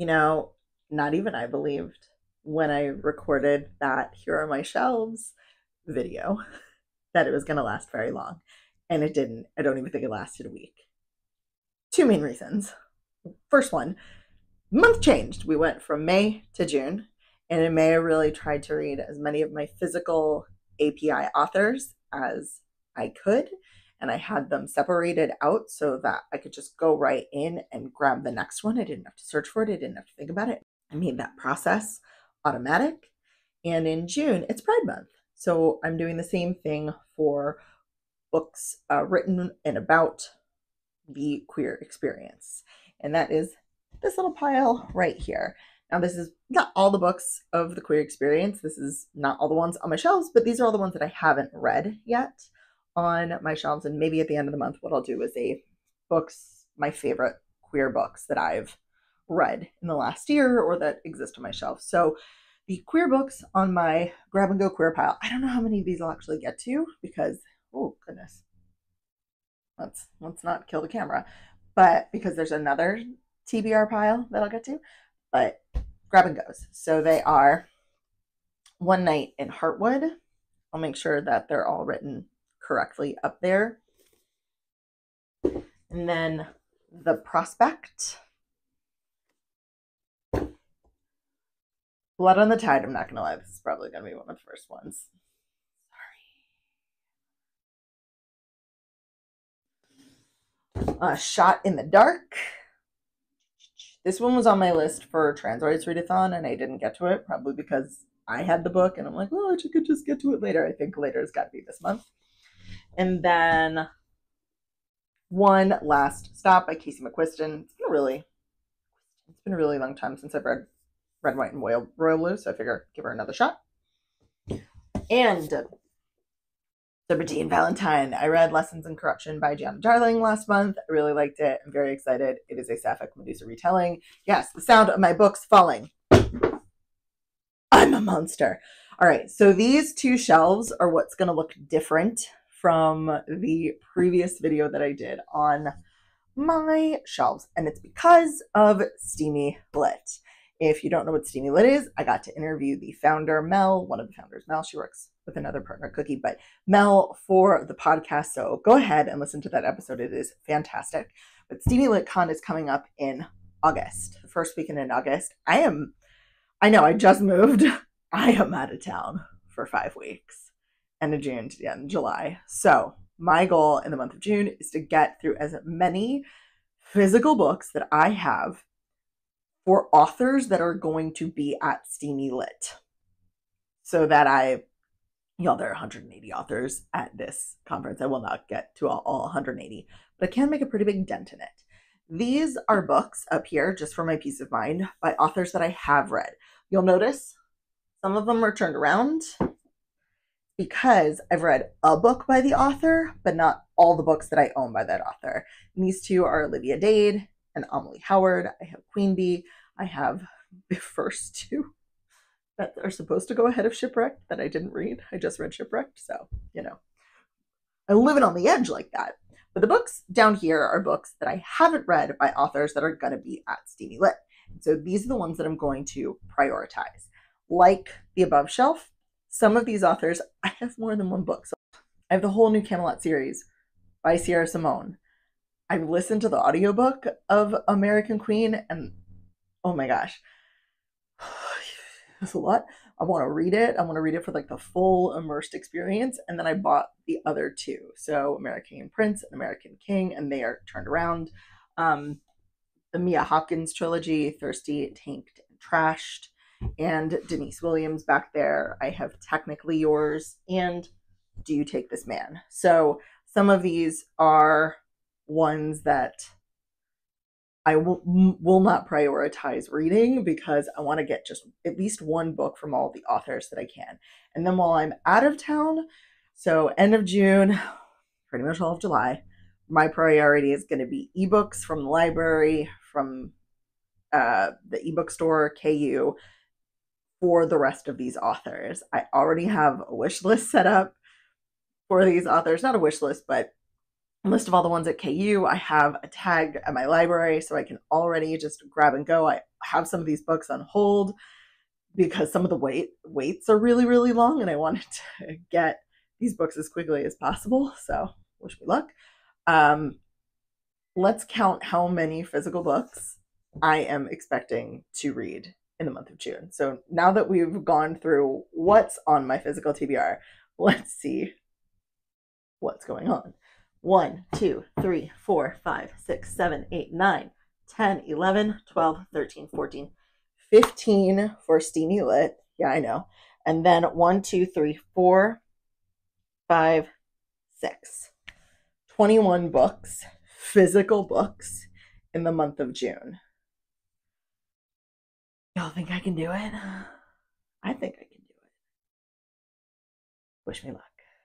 You know, not even I believed when I recorded that Here Are My Shelves video that it was going to last very long. And it didn't. I don't even think it lasted a week. Two main reasons. First one, month changed. We went from May to June. And in May, I really tried to read as many of my physical API authors as I could. And I had them separated out so that I could just go right in and grab the next one. I didn't have to search for it. I didn't have to think about it. I made that process automatic. And in June, it's Pride Month. So I'm doing the same thing for books written and about the queer experience. And that is this little pile right here. Now, this is not all the books of the queer experience. This is not all the ones on my shelves, but these are all the ones that I haven't read yet on my shelves. And maybe at the end of the month, what I'll do is my favorite queer books that I've read in the last year or that exist on my shelf. So the queer books on my grab and go queer pile, I don't know how many of these I'll actually get to because, oh goodness, let's not kill the camera, but because there's another TBR pile that I'll get to, but grab and goes. So they are One Night in Hartswood. I'll make sure that they're all written correctly up there. And then The Prospect. Blood on the Tide. I'm not going to lie. This is probably going to be one of the first ones. Sorry. Shot in the Dark. This one was on my list for Trans Rights Readathon, and I didn't get to it, probably because I had the book, and I'm like, well, I could just get to it later. I think later has got to be this month. And then One Last Stop by Casey McQuiston. It's been a really long time since I've read Red, White, and Royal Blue, so I figure give her another shot. And Serpentine, Valentine. I read Lessons in Corruption by Giana Darling last month. I really liked it. I'm very excited. It is a Sapphic Medusa retelling. Yes, the sound of my books falling. I'm a monster. All right, so these two shelves are what's going to look different from the previous video that I did on my shelves, and it's because of Steamy Lit. If you don't know what Steamy Lit is, I got to interview the founder, Mel, one of the founders, Mel. She works with another partner, Cookie, but Mel for the podcast. So go ahead and listen to that episode. It is fantastic. But Steamy Lit Con is coming up in August, the first weekend in August. I know, I just moved. I am out of town for 5 weeks, end of June to the end of July. So my goal in the month of June is to get through as many physical books that I have for authors that are going to be at Steamy Lit. So that there are 180 authors at this conference. I will not get to all 180, but I can make a pretty big dent in it. These are books up here, just for my peace of mind, by authors that I have read. You'll notice some of them are turned around because I've read a book by the author, but not all the books that I own by that author. And these two are Olivia Dade and Amelie Howard. I have Queen Bee. I have the first two that are supposed to go ahead of Shipwrecked that I didn't read. I just read Shipwrecked, so, I'm living on the edge like that. But the books down here are books that I haven't read by authors that are going to be at Steamy Lit. So these are the ones that I'm going to prioritize. Like the above shelf, some of these authors, I have more than one book. So I have the whole New Camelot series by Sierra Simone. I've listened to the audiobook of American Queen, and oh my gosh, that's a lot. I want to read it. I want to read it for like the full immersed experience. And then I bought the other two. So American Prince and American King, and they are turned around. The Mia Hopkins trilogy, Thirsty, Tanked, and Trashed, and Denise Williams back there. I have Technically Yours and Do You Take This Man? So some of these are ones that I will not prioritize reading because I want to get just at least one book from all the authors that I can. And then while I'm out of town, so end of June, pretty much all of July, my priority is going to be ebooks from the library, from the ebook store, KU, for the rest of these authors. I already have a wish list set up for these authors. Not a wish list, but list of all the ones at KU. I have a tag at my library, so I can already just grab and go. I have some of these books on hold because some of the waits are really, really long, and I wanted to get these books as quickly as possible. So wish me luck. Let's count how many physical books I am expecting to read in the month of June. So now that we've gone through what's on my physical TBR, let's see what's going on. 1, 2, 3, 4, 5, 6, 7, 8, 9, 10, 11, 12, 13, 14, 15 for Steamy Lit. Yeah, I know. And then 1, 2, 3, 4, 5, 6. 21 books, physical books, in the month of June. Y'all think I can do it? I think I can do it. Wish me luck.